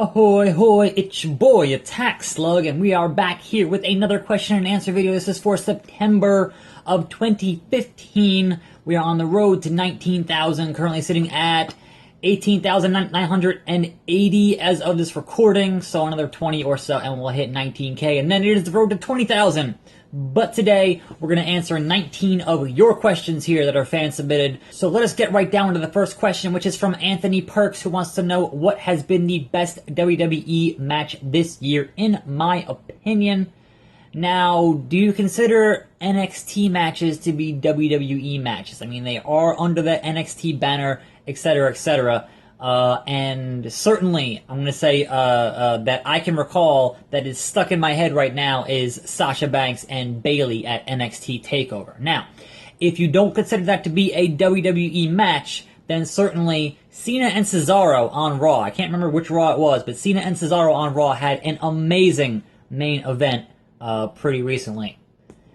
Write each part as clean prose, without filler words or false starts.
Ahoy hoy, it's your boy, Attack Slug, and we are back here with another question and answer video. This is for September of 2015. We are on the road to 19,000, currently sitting at 18,980 as of this recording, so another 20 or so and we'll hit 19k, and then it is the road to 20,000. But today, we're going to answer 19 of your questions here that are fan submitted. So let us get right down to the first question, which is from Anthony Perks, who wants to know what has been the best WWE match this year, in my opinion. Now, do you consider NXT matches to be WWE matches? I mean, they are under the NXT banner, etc., etc., and certainly, I'm going to say that I can recall that is stuck in my head right now is Sasha Banks and Bayley at NXT TakeOver. Now, if you don't consider that to be a WWE match, then certainly Cena and Cesaro on Raw, I can't remember which Raw it was, but Cena and Cesaro on Raw had an amazing main event pretty recently.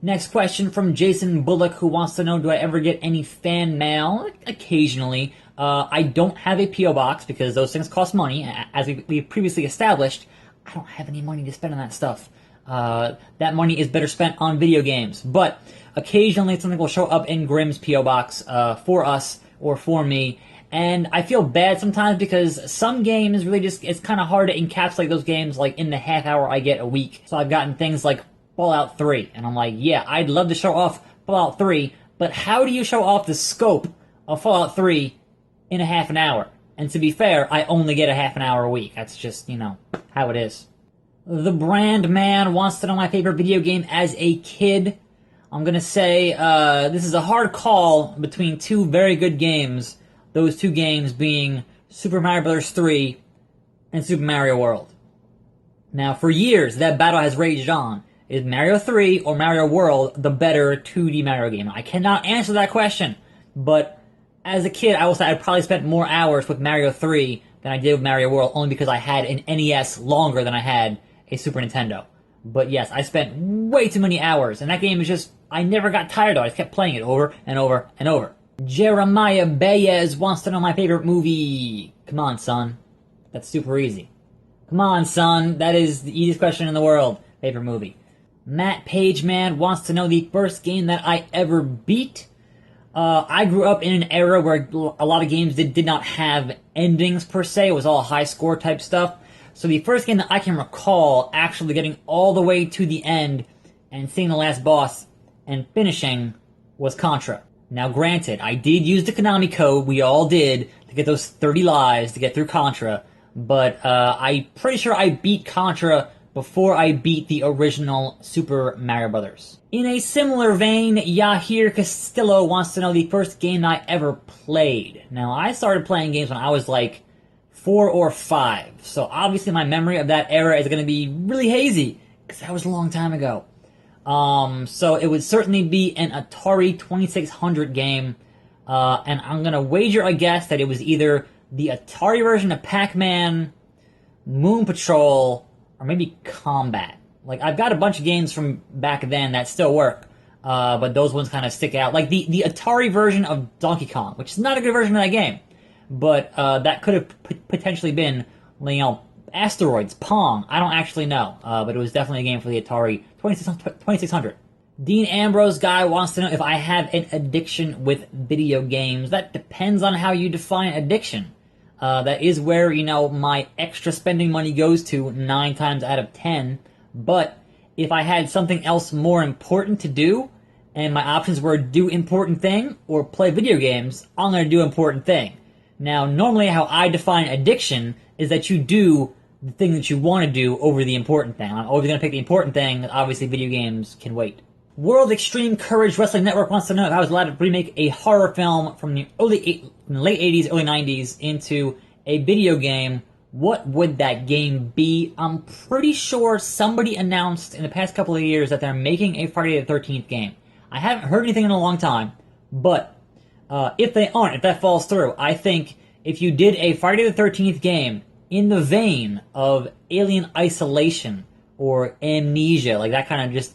Next question from Jason Bullock, who wants to know, do I ever get any fan mail? Occasionally. I don't have a P.O. box because those things cost money. As we previously established, I don't have any money to spend on that stuff. That money is better spent on video games. But occasionally something will show up in Grimm's P.O. box for us or for me. And I feel bad sometimes because some games really just, it's kind of hard to encapsulate those games like in the half hour I get a week. So I've gotten things like Fallout 3. And I'm like, yeah, I'd love to show off Fallout 3, but how do you show off the scope of Fallout 3 in a half an hour? And to be fair, I only get a half an hour a week. That's just, how it is. The Brand Man wants to know my favorite video game as a kid. I'm gonna say, this is a hard call between two very good games. Those two games being Super Mario Bros. 3 and Super Mario World. Now, for years, that battle has raged on. Is Mario 3 or Mario World the better 2D Mario game? I cannot answer that question, but as a kid, I will say I probably spent more hours with Mario 3 than I did with Mario World, only because I had an NES longer than I had a Super Nintendo. But yes, I spent way too many hours, and that game is just, I never got tired of it. I just kept playing it over and over and over. Jeremiah Baez wants to know my favorite movie. Come on, son. That's super easy. Come on, son. That is the easiest question in the world. Favorite movie. Matt Pageman wants to know the first game that I ever beat. I grew up in an era where a lot of games did not have endings per se. It was all high score type stuff. So the first game that I can recall actually getting all the way to the end and seeing the last boss and finishing was Contra. Now granted, I did use the Konami code, we all did, to get those 30 lives to get through Contra, but I'm pretty sure I beat Contra before I beat the original Super Mario Bros. In a similar vein, Yahir Castillo wants to know the first game I ever played. Now, I started playing games when I was like 4 or 5, so obviously my memory of that era is going to be really hazy, because that was a long time ago. So it would certainly be an Atari 2600 game, and I'm going to wager a guess that it was either the Atari version of Pac-Man, Moon Patrol, or maybe Combat. Like, I've got a bunch of games from back then that still work, but those ones kind of stick out. Like the Atari version of Donkey Kong, which is not a good version of that game, but that could have potentially been, Asteroids, Pong, I don't actually know, but it was definitely a game for the Atari 2600. Dean Ambrose guy wants to know if I have an addiction with video games. That depends on how you define addiction. That is where, my extra spending money goes to 9 times out of 10. But if I had something else more important to do, and my options were do important thing or play video games, I'm going to do important thing. Now, normally how I define addiction is that you do the thing that you want to do over the important thing. I'm always going to pick the important thing. Obviously, video games can wait. World Extreme Courage Wrestling Network wants to know if I was allowed to remake a horror film from the late 80s, early 90s into a video game, what would that game be? I'm pretty sure somebody announced in the past couple of years that they're making a Friday the 13th game. I haven't heard anything in a long time, but if they aren't, if that falls through, I think if you did a Friday the 13th game in the vein of Alien Isolation or Amnesia, like that kind of just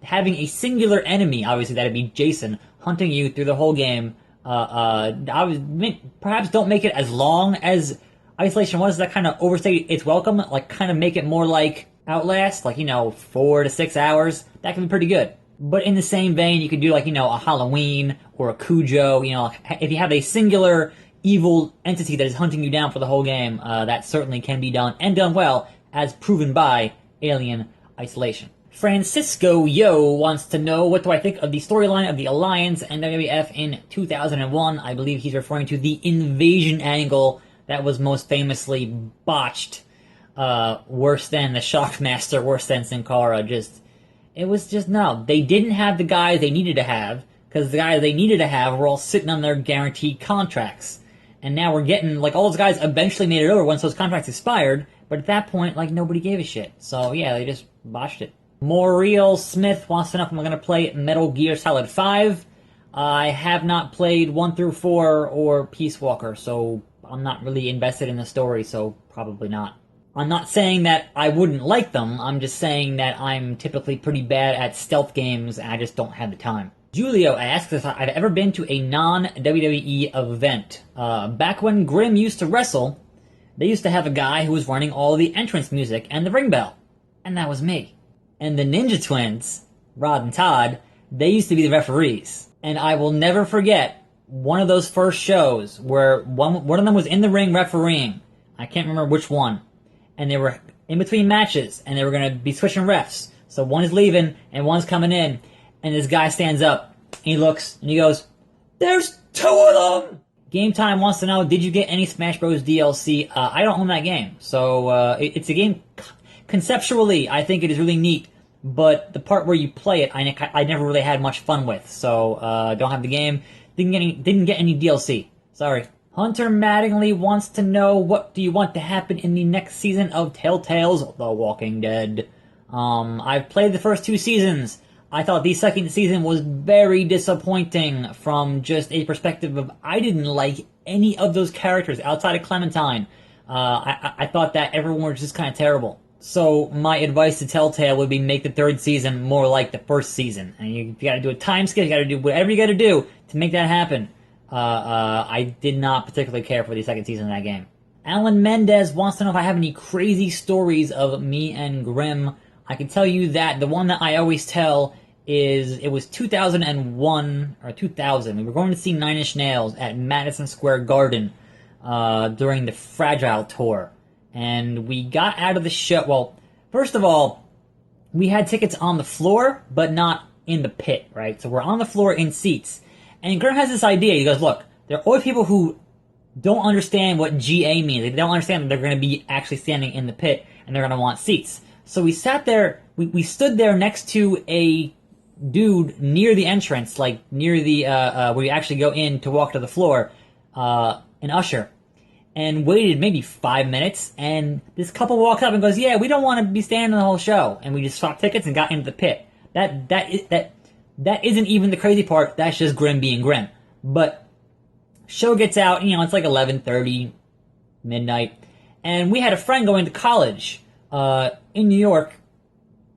having a singular enemy, obviously that'd be Jason, hunting you through the whole game, perhaps don't make it as long as Isolation 1 is that kind of overstate its welcome, like kind of make it more like Outlast, like, 4 to 6 hours. That can be pretty good. But in the same vein, you could do like, a Halloween or a Cujo, if you have a singular evil entity that is hunting you down for the whole game, that certainly can be done, and done well, as proven by Alien Isolation. Francisco Yo wants to know, what do I think of the storyline of the Alliance and WWF in 2001? I believe he's referring to the invasion angle that was most famously botched. Worse than the Shockmaster, worse than Sin Cara. It was just, no. They didn't have the guys they needed to have, because the guys they needed to have were all sitting on their guaranteed contracts. And now we're getting, like, all those guys eventually made it over once those contracts expired, but at that point, like, nobody gave a shit. So, yeah, they just botched it. Moriel Smith wants to know if I'm going to play Metal Gear Solid 5. I have not played 1 through 4 or Peace Walker, so I'm not really invested in the story, so probably not. I'm not saying that I wouldn't like them, I'm just saying that I'm typically pretty bad at stealth games and I just don't have the time. Julio asks if I've ever been to a non-WWE event. Back when Grimm used to wrestle, they used to have a guy who was running all the entrance music and the ring bell. And that was me. And the Ninja Twins, Rod and Todd, they used to be the referees. And I will never forget one of those first shows where one of them was in the ring refereeing. I can't remember which one. And they were in between matches, and they were going to be switching refs. So one is leaving, and one's coming in, and this guy stands up, and he looks, and he goes, "There's 2 of them!" Game Time wants to know, did you get any Smash Bros. DLC? I don't own that game, so it's a game, conceptually, I think it is really neat, but the part where you play it, I never really had much fun with, so don't have the game, didn't get any DLC. Sorry. Hunter Mattingly wants to know, what do you want to happen in the next season of Telltale's The Walking Dead? I've played the first 2 seasons. I thought the second season was very disappointing from just a perspective of I didn't like any of those characters outside of Clementine. I thought that everyone was just kind of terrible. So my advice to Telltale would be make the 3rd season more like the 1st season. And you gotta do a time skip, you gotta do whatever you gotta do to make that happen. I did not particularly care for the 2nd season of that game. Alan Mendez wants to know if I have any crazy stories of me and Grimm. I can tell you that the one that I always tell is, it was 2001, or 2000. We were going to see Nine Inch Nails at Madison Square Garden, during the Fragile tour. And we got out of the show, well, first of all, we had tickets on the floor, but not in the pit, right? So we're on the floor in seats. And Grimm has this idea. He goes, look, there are always people who don't understand what GA means. They don't understand that they're going to be actually standing in the pit and they're going to want seats. So we sat there, we stood there next to a dude near the entrance, like near the, where you actually go in to walk to the floor, an usher, and waited maybe 5 minutes. And this couple walks up and goes, yeah, we don't want to be standing the whole show. And we just swapped tickets and got into the pit. That isn't even the crazy part. That's just Grimm being Grimm. But show gets out, it's like 11:30, midnight. And we had a friend going to college in New York,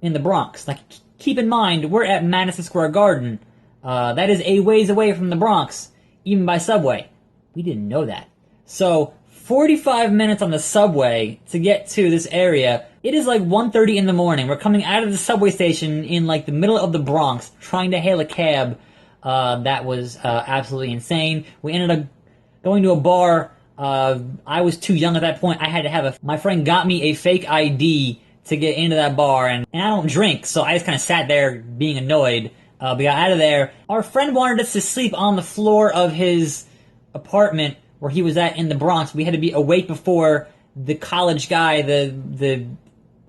in the Bronx. Like, keep in mind, we're at Madison Square Garden. That is a ways away from the Bronx, even by subway. We didn't know that. So, 45 minutes on the subway to get to this area. It is like 1:30 in the morning. We're coming out of the subway station in like the middle of the Bronx, trying to hail a cab. That was absolutely insane. We ended up going to a bar. I was too young at that point. I had to have my friend got me a fake ID to get into that bar, and I don't drink, so I just kind of sat there being annoyed. We got out of there. Our friend wanted us to sleep on the floor of his apartment where he was at in the Bronx. We had to be awake before the college guy, the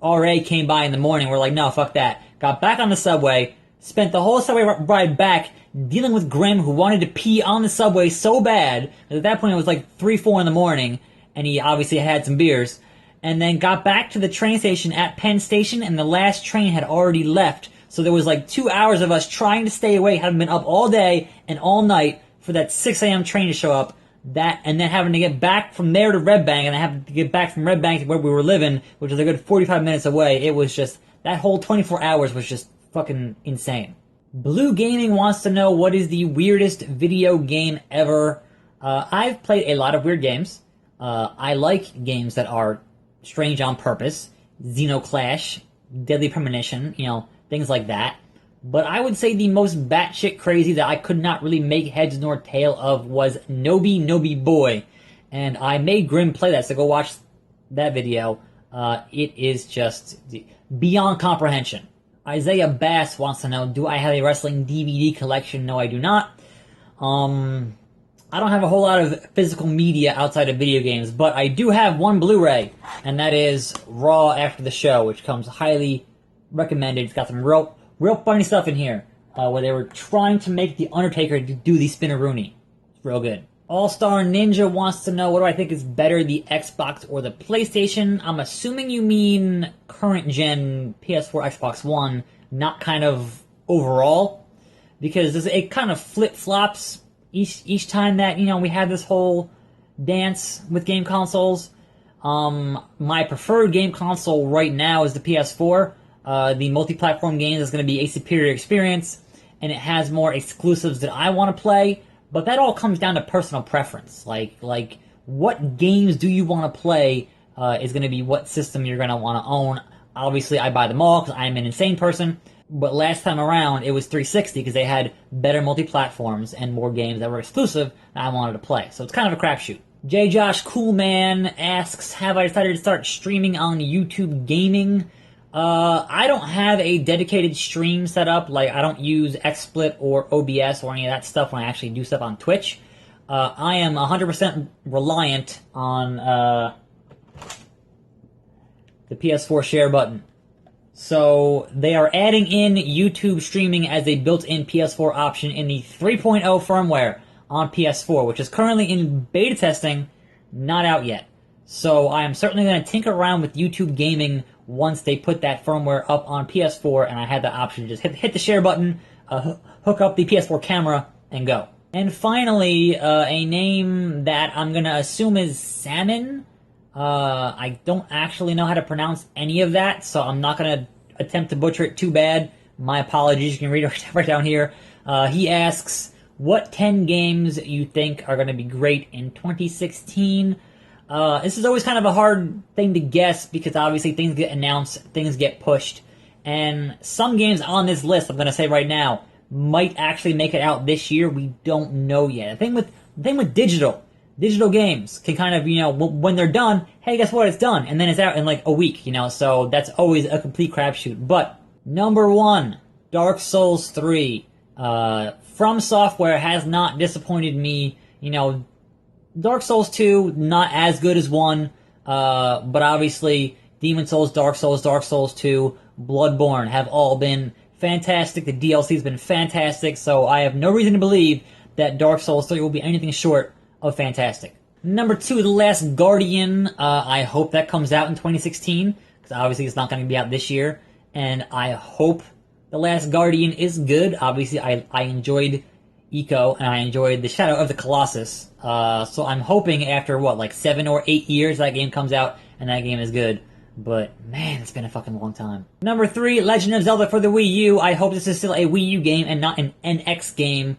RA, came by in the morning. We're like, no, fuck that. Got back on the subway, spent the whole subway ride back dealing with Grimm, who wanted to pee on the subway so bad. At that point, it was like 3, 4 in the morning, and he obviously had some beers. And then got back to the train station at Penn Station, and the last train had already left. So there was like 2 hours of us trying to stay awake, having been up all day and all night for that 6 a.m. train to show up. And then having to get back from there to Red Bank, and then having to get back from Red Bank to where we were living, which was a good 45 minutes away. It was just, that whole 24 hours was just fucking insane. Blue Gaming wants to know, what is the weirdest video game ever? I've played a lot of weird games. I like games that are strange on purpose, Xenoclash, Deadly Premonition, things like that. But I would say the most batshit crazy that I could not really make heads nor tail of was Nobi Nobi Boy. And I made Grim play that, so go watch that video. It is just beyond comprehension. Isaiah Bass wants to know, do I have a wrestling DVD collection? No, I do not. I don't have a whole lot of physical media outside of video games, but I do have one Blu-ray, and that is Raw After the Show, which comes highly recommended. It's got some real funny stuff in here, where they were trying to make The Undertaker do the Spinneroonie. It's real good. All-Star Ninja wants to know, what do I think is better, the Xbox or the PlayStation? I'm assuming you mean current-gen PS4, Xbox One, not kind of overall, because it kind of flip-flops each time that, we have this whole dance with game consoles. My preferred game console right now is the PS4. The multi-platform games is going to be a superior experience, and it has more exclusives that I want to play, but that all comes down to personal preference. Like what games do you want to play is going to be what system you're going to want to own. Obviously, I buy them all because I'm an insane person, but last time around, it was 360 because they had better multi-platforms and more games that were exclusive that I wanted to play. So it's kind of a crapshoot. J. Josh Coolman asks, have I decided to start streaming on YouTube Gaming? I don't have a dedicated stream set up. Like, I don't use XSplit or OBS or any of that stuff when I actually do stuff on Twitch. I am 100% reliant on the PS4 share button. So they are adding in YouTube streaming as a built-in PS4 option in the 3.0 firmware on PS4, which is currently in beta testing, not out yet. So I am certainly going to tinker around with YouTube Gaming once they put that firmware up on PS4, and I have the option to just hit the share button, hook up the PS4 camera, and go. And finally, a name that I'm going to assume is Salmon. I don't actually know how to pronounce any of that, so I'm not going to attempt to butcher it too bad. My apologies, you can read it right down here. He asks, what 10 games you think are going to be great in 2016? This is always kind of a hard thing to guess because obviously things get announced, things get pushed, and some games on this list, I'm going to say right now, might actually make it out this year. We don't know yet. The thing with digital games can kind of, when they're done, hey, guess what, it's done, and then it's out in like a week, so that's always a complete crapshoot. But number 1, Dark Souls 3. From Software has not disappointed me. Dark Souls 2, not as good as 1, but obviously Demon Souls, Dark Souls 2, Bloodborne have all been fantastic. The DLC's been fantastic, so I have no reason to believe that Dark Souls 3 will be anything short of fantastic. Number 2, The Last Guardian. I hope that comes out in 2016, because obviously it's not going to be out this year, and I hope The Last Guardian is good. Obviously, I enjoyed Eco, and I enjoyed The Shadow of the Colossus. So I'm hoping after, 7 or 8 years that game comes out, and that game is good. But, man, it's been a fucking long time. Number 3, Legend of Zelda for the Wii U. I hope this is still a Wii U game and not an NX game.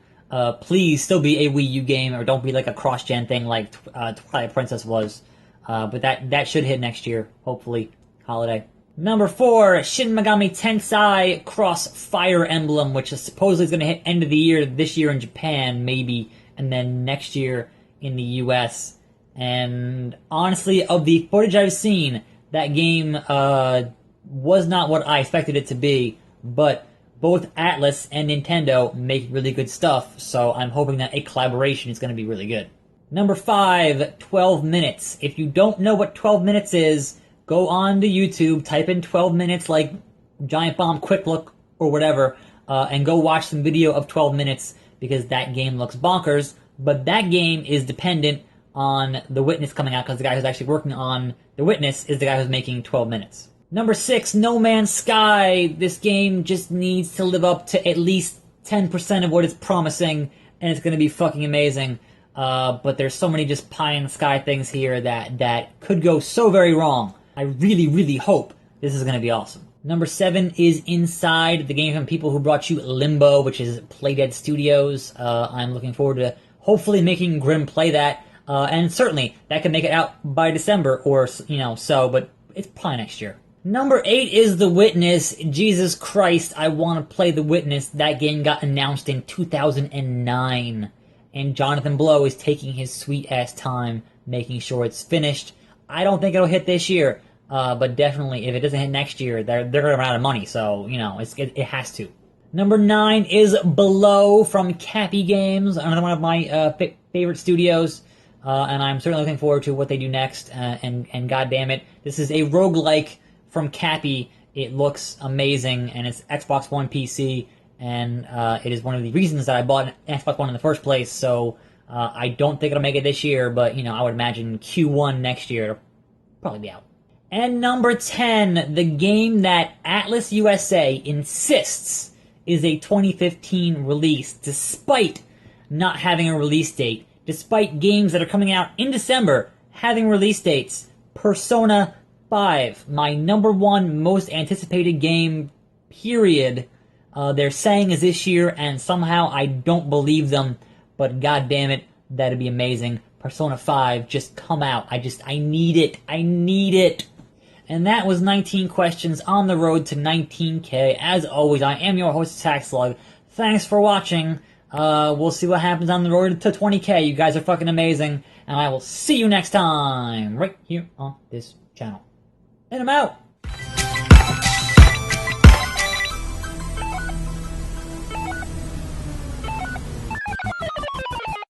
Please still be a Wii U game, or don't be like a cross-gen thing like Twilight Princess was. But that should hit next year, hopefully. Holiday. Number 4, Shin Megami Tensei Cross Fire Emblem, which is supposedly going to hit end of the year this year in Japan, maybe, and then next year in the US. And honestly, of the footage I've seen, that game was not what I expected it to be, but both Atlus and Nintendo make really good stuff, so I'm hoping that a collaboration is going to be really good. Number 5, 12 minutes. If you don't know what 12 minutes is, go on to YouTube, type in 12 minutes like Giant Bomb Quick Look or whatever, and go watch some video of 12 minutes because that game looks bonkers, but that game is dependent on The Witness coming out because the guy who's actually working on The Witness is the guy who's making 12 minutes. Number 6, No Man's Sky. This game just needs to live up to at least 10% of what it's promising, and it's going to be fucking amazing. But there's so many just pie in the sky things here that could go so very wrong. I really, really hope this is going to be awesome. Number 7 is Inside, the game from people who brought you Limbo, which is Playdead Studios. I'm looking forward to hopefully making Grim play that. And certainly, that could make it out by December or, so, but it's probably next year. Number 8 is The Witness. Jesus Christ, I want to play The Witness. That game got announced in 2009. And Jonathan Blow is taking his sweet-ass time making sure it's finished. I don't think it'll hit this year, but definitely, if it doesn't hit next year, they're going to run out of money, so, it has to. Number 9 is Below from Cappy Games, another one of my favorite studios. And I'm certainly looking forward to what they do next, and goddammit, this is a roguelike from Cappy. It looks amazing, and it's Xbox One PC, and it is one of the reasons that I bought an Xbox One in the first place, so I don't think it'll make it this year, but, I would imagine Q1 next year, it'll probably be out. And number 10, the game that Atlas USA insists is a 2015 release, despite not having a release date. Despite games that are coming out in December having release dates. Persona 5, my number 1 most anticipated game, period. They're saying is this year, and somehow I don't believe them, but goddammit, that'd be amazing. Persona 5, just come out. I need it. I need it. And that was 19 questions on the road to 19K. As always, I am your host, Slug. Thanks for watching. We'll see what happens on the road to 20K. You guys are fucking amazing. And I will see you next time, right here on this channel. And I'm out.